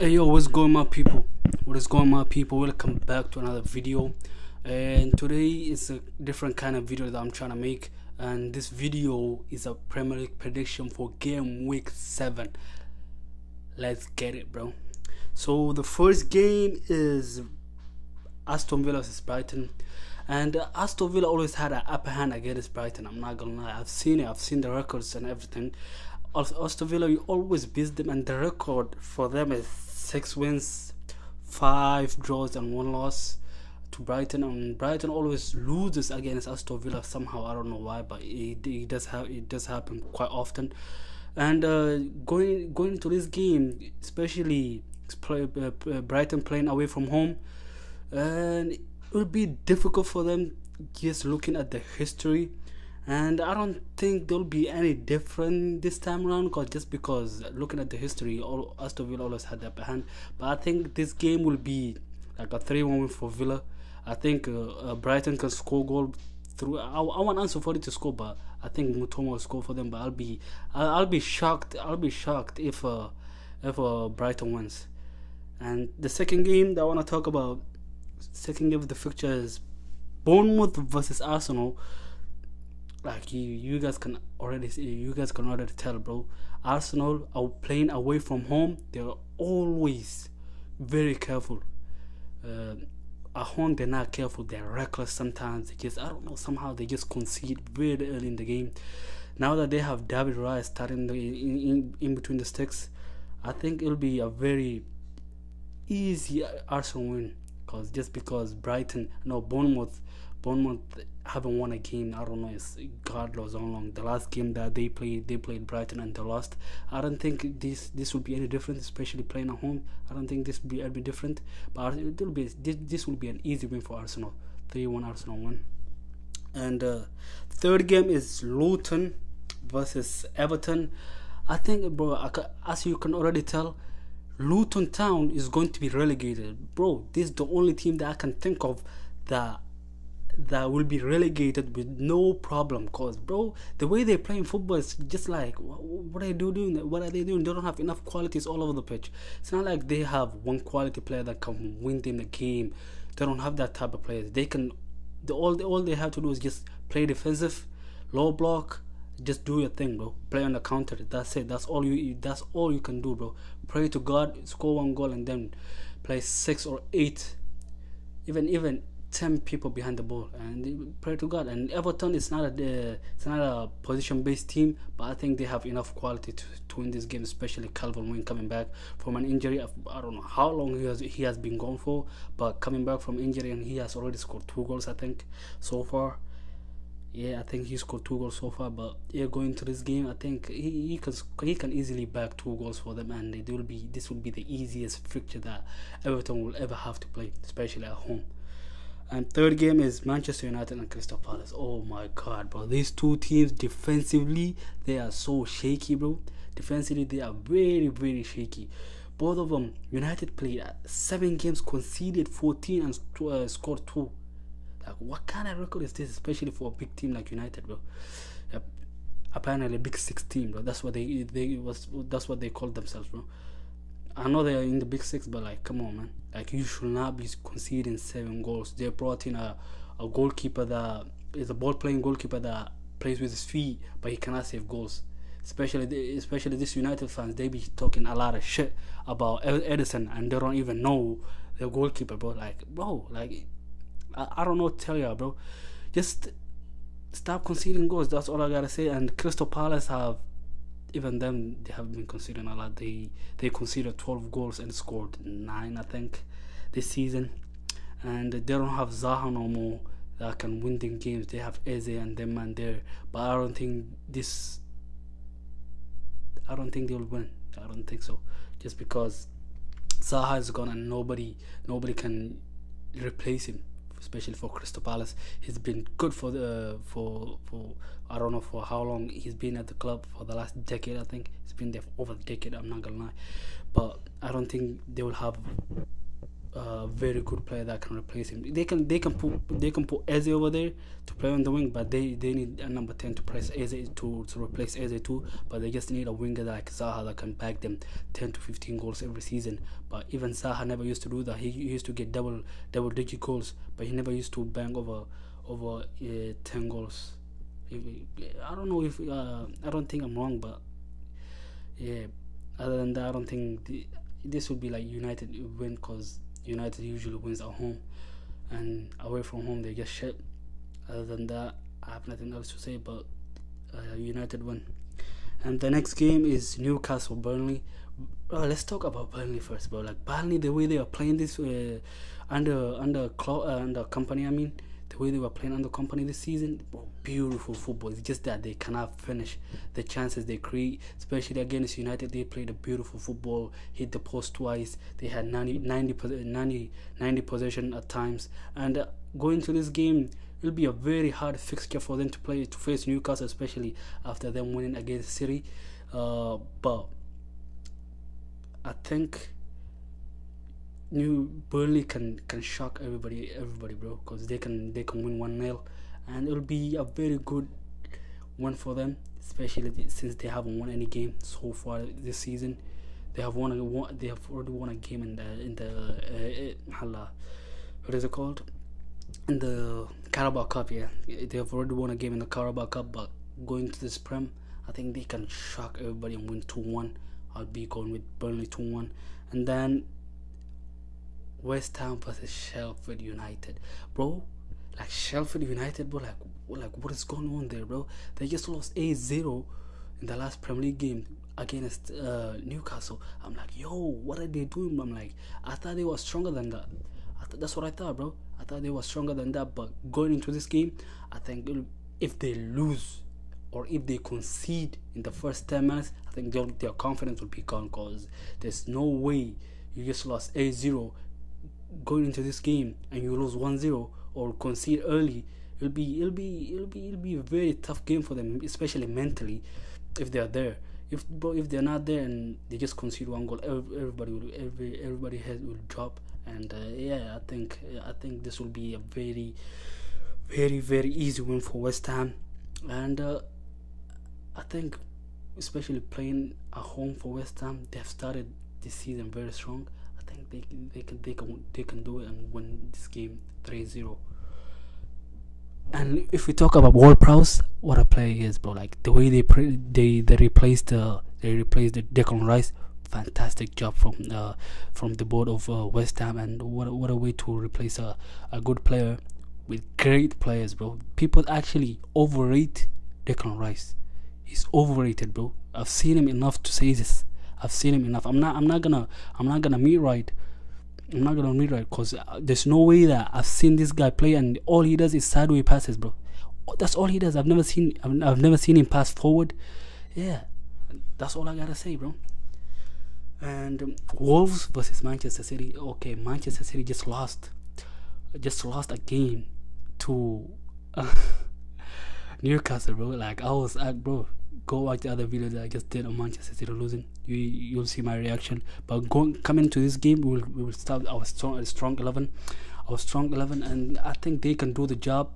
Hey yo, what's going on, people? What is going on, people? Welcome back to another video. And today is a different kind of video that I'm trying to make. And this video is a Premier League prediction for game week 7. Let's get it, bro. So the first game is Aston Villa vs Brighton. And Aston Villa always had an upper hand against Brighton. I'm not gonna lie. I've seen it. I've seen the records and everything. Aston Villa, you always beat them, and the record for them is 6 wins, 5 draws, and 1 loss to Brighton. And Brighton always loses against Aston Villa somehow. I don't know why, but it does happen quite often. And going into this game, especially Brighton playing away from home, and it will be difficult for them. Just looking at the history, and I don't think there'll be any different this time around, because looking at the history, Aston Villa always had the upper hand. But I think this game will be like a 3-1 win for Villa. I think Brighton can score goal through. I want Ansu Fati to score, but I think Mutombo will score for them. But I'll be shocked. I'll be shocked if Brighton wins. And the second game that I want to talk about, second game of the fixture, is Bournemouth versus Arsenal. Like you guys can already tell, bro. Arsenal are playing away from home. They're always very careful. At home, they're not careful. They're reckless sometimes. I don't know, somehow they just concede very early in the game. Now that they have David Raya starting in between the sticks, I think it'll be a very easy Arsenal win. Because Bournemouth haven't won a game. I don't know, it's God knows how long. The last game that they played Brighton and they lost. I don't think this will be any different, especially playing at home. I don't think this will be any different. But this will be an easy win for Arsenal. 3-1 Arsenal win. And third game is Luton versus Everton. I think, bro, as you can already tell, Luton Town is going to be relegated, bro. This is the only team that I can think of that will be relegated with no problem. Cause, bro, the way they're playing football is just like, what are they doing? What are they doing? They don't have enough qualities all over the pitch. It's not like they have one quality player that can win them the game. They don't have that type of players. They can, all they have to do is just play defensive, low block. Just do your thing, bro. Play on the counter. That's it. That's all you can do, bro. Pray to God, score 1 goal, and then play 6 or 8, even 10 people behind the ball, and pray to God. And Everton is not a position-based team, but I think they have enough quality to win this game, especially Calvert-Lewin coming back from an injury. I don't know how long he has been gone for, but coming back from injury, and he has already scored 2 goals, I think, so far. Yeah, I think he scored 2 goals so far. But yeah, going to this game, I think he can easily back 2 goals for them, and this will be the easiest fixture that Everton will ever have to play, especially at home. And third game is Manchester United and Crystal Palace. Oh my God, bro! These two teams defensively, they are so shaky, bro. Defensively, they are very, very shaky. Both of them. United played 7 games, conceded 14, and scored 2. Like, what kind of record is this, especially for a big team like United, bro? Yep. Apparently, a big 6 team, bro. That's what that's what they call themselves, bro. I know they're in the big 6, but like, come on, man. Like, you should not be conceding 7 goals. They brought in a goalkeeper that is a ball-playing goalkeeper that plays with his feet, but he cannot save goals. Especially this United fans, they be talking a lot of shit about Edison, and they don't even know the goalkeeper, bro. Like, bro, like, I don't know what to tell you, bro. Just stop conceding goals. That's all I gotta say. And Crystal Palace have, even them, they have been conceding a lot. They conceded 12 goals and scored 9, I think, this season. And they don't have Zaha no more that can win them games. They have Eze and them man there, but I don't think they'll win. I don't think so. Just because Zaha is gone and nobody can replace him. Especially for Crystal Palace, he's been good for I don't know for how long he's been at the club, for the last decade. I think he's been there for over a decade. I'm not gonna lie, but I don't think they will have a very good player that can replace him. They can put Eze over there to play on the wing, but they need a number 10 to press Eze to replace Eze too. But they just need a winger like Zaha that can back them 10 to 15 goals every season. But even Zaha never used to do that. He used to get double digit goals, but he never used to bang over 10 goals. I don't know if I don't think I'm wrong, but yeah. Other than that, I don't think this would be like United win, because United usually wins at home, and away from home they get shit. Other than that, I have nothing else to say, but United win. And the next game is Newcastle Burnley. Let's talk about Burnley first, bro. Like Burnley, the way they are playing this under company, I mean, the way they were playing under company this season, bro, beautiful football. It's just that they cannot finish the chances they create, especially against United. They played a beautiful football, hit the post twice. They had 90 possession at times. And going to this game, it'll be a very hard fixture for them to face Newcastle, especially after them winning against City. But I think Burnley can shock everybody, bro, because they can win 1-0, and it'll be a very good win for them, especially since they haven't won any game so far this season. They have already won a game in the what is it called, in the Carabao Cup. Yeah, they have already won a game in the Carabao Cup, but going to this Prem, I think they can shock everybody and win 2-1. I'll be going with Burnley 2-1, and then West Ham versus Sheffield United, bro. Like Sheffield United, bro. Like what is going on there, bro? They just lost 8-0 in the last Premier League game against Newcastle. I'm like, yo, what are they doing? I'm like, I thought they were stronger than that. That's what I thought, bro. I thought they were stronger than that. But going into this game, I think if they lose or if they concede in the first 10 minutes, I think their confidence will be gone, because there's no way you just lost 8-0 going into this game and you lose 1-0 or concede early. It'll be a very tough game for them, especially mentally, if they're there. If they're not there and they just concede one goal, everybody head will drop. And yeah, I think this will be a very, very, very easy win for West Ham. And I think, especially playing at home for West Ham, they've started this season very strong. I think they can do it and win this game 3-0. And if we talk about Ward-Prowse, what a player he is, bro. Like the way they replaced the Declan Rice, fantastic job from the board of West Ham. And what a way to replace a good player with great players, bro. People actually overrate Declan Rice. He's overrated, bro. I've seen him enough to say this. I've seen him enough. I'm not gonna meet right. I'm not gonna meet right, because there's no way that I've seen this guy play and all he does is sideways passes, bro. That's all he does. I've never seen him pass forward. Yeah, that's all I gotta say, bro. And Wolves versus Manchester City. Okay, Manchester City just lost a game to Newcastle, bro. Like I was at, bro. Go watch the other video that I just did on Manchester City losing. You'll see my reaction. But coming to this game, we will start our strong 11. Our strong 11, and I think they can do the job.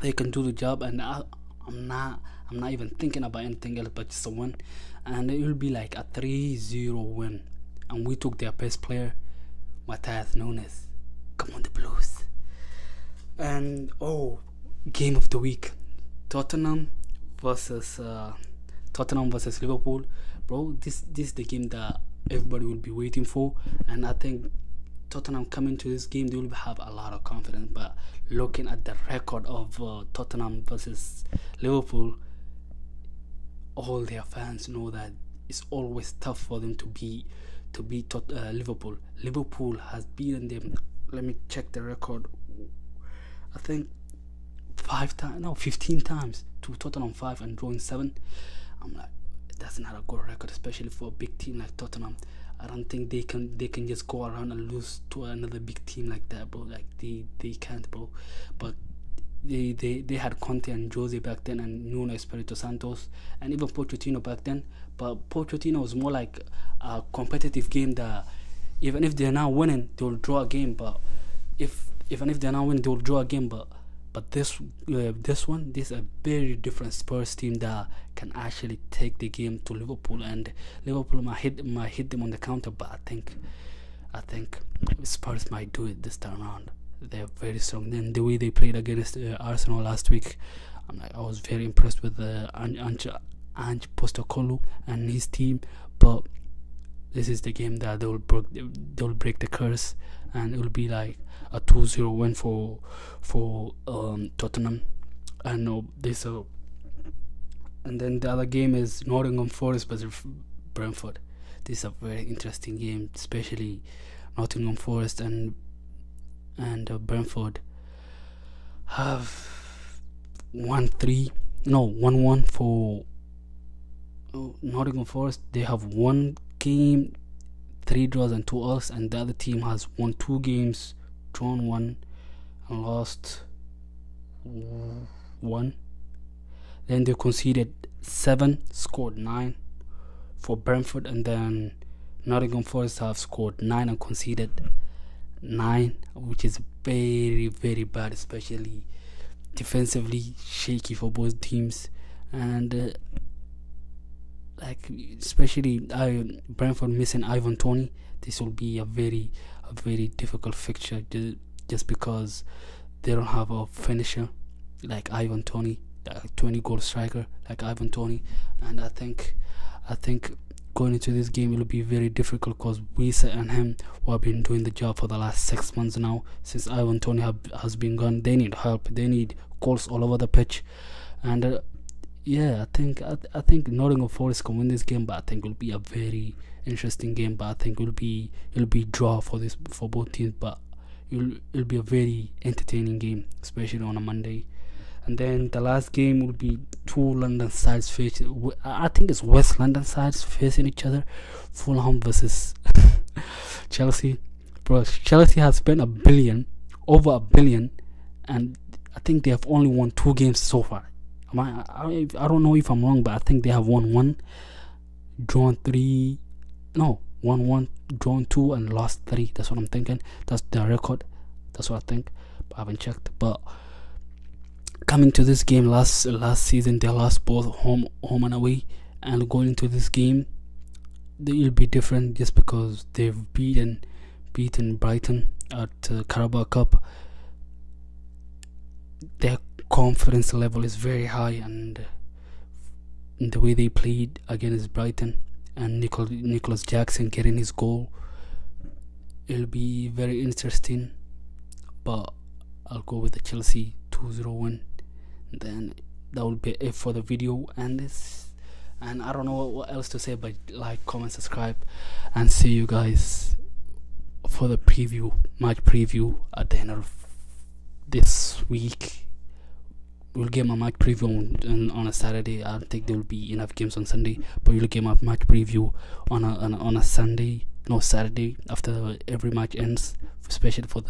And I'm not even thinking about anything else but just a win. And it will be like a 3-0 win. And we took their best player, Matthias Nunes. Come on, the Blues. And game of the week, Tottenham versus Liverpool, bro. This is the game that everybody will be waiting for, and I think Tottenham coming to this game, they will have a lot of confidence. But looking at the record of Tottenham versus Liverpool, all their fans know that it's always tough for them to beat Liverpool. Liverpool has beaten them. Let me check the record. I think 15 times to Tottenham 5 and drawing 7. I'm like, that's not a good record, especially for a big team like Tottenham. I don't think they can just go around and lose to another big team like that, bro. Like they can't, bro. But they had Conte and Jose back then, and Nuno Espirito Santos, and even Pochettino back then. But Pochettino was more like a competitive game that even if they're not winning, they will draw a game. But even if they're not winning, they will draw a game. But this is a very different Spurs team that can actually take the game to Liverpool, and Liverpool might hit them on the counter. But I think Spurs might do it this time around. They're very strong. Then the way they played against Arsenal last week, I was very impressed with Ange Postecoglou and his team. But this is the game that they'll break the curse, and it will be like a 2-0 win for Tottenham. And this and then the other game is Nottingham Forest versus Brentford. This is a very interesting game, especially Nottingham Forest and Brentford have 1-1 for Nottingham Forest. They have one game, 3 draws and 2 losses, and the other team has won 2 games, drawn 1 and lost 1. Then they conceded 7, scored 9 for Brentford, and then Nottingham Forest have scored 9 and conceded 9, which is very, very bad, especially defensively shaky for both teams. And especially Brentford missing Ivan Toney, this will be a very difficult fixture, just because they don't have a finisher like Ivan Toney, a 20-goal striker like Ivan Toney. And I think going into this game, it will be very difficult, because Wisa and him who have been doing the job for the last 6 months now, since Ivan Toney has been gone. They need help. They need goals all over the pitch. And I think Nottingham Forest can win this game, but I think it will be a very interesting game. But I think it'll be draw for both teams, but it'll be a very entertaining game, especially on a Monday. And then the last game will be 2 London sides facing. I think it's West London sides facing each other. Fulham versus Chelsea. Bro, Chelsea has spent over $1 billion, and I think they have only won 2 games so far. I don't know if I'm wrong, but I think they have won 1, drawn 3. No, won 1, drawn 2, and lost 3. That's what I'm thinking. That's their record. That's what I think. But I haven't checked. But coming to this game, last season they lost both home and away, and going into this game, it'll be different, just because they've beaten Brighton at Carabao Cup. Their confidence level is very high, and the way they played against Brighton and Nicholas Jackson getting his goal, it'll be very interesting. But I'll go with the Chelsea 2-0 win. Then that will be it for the video, and I don't know what else to say, but like, comment, subscribe, and see you guys for the match preview at the end of this week. We'll get my match preview on a Saturday. I don't think there will be enough games on Sunday, but we'll get my match preview on a Saturday after every match ends, especially for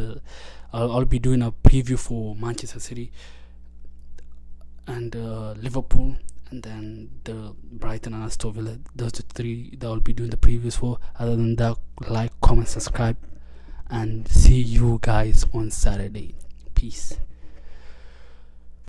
I'll be doing a preview for Manchester City and Liverpool, and then the Brighton and Aston Villa. Those are 3 that I'll be doing the previews for. Other than that, like, comment, subscribe, and see you guys on Saturday. Peace.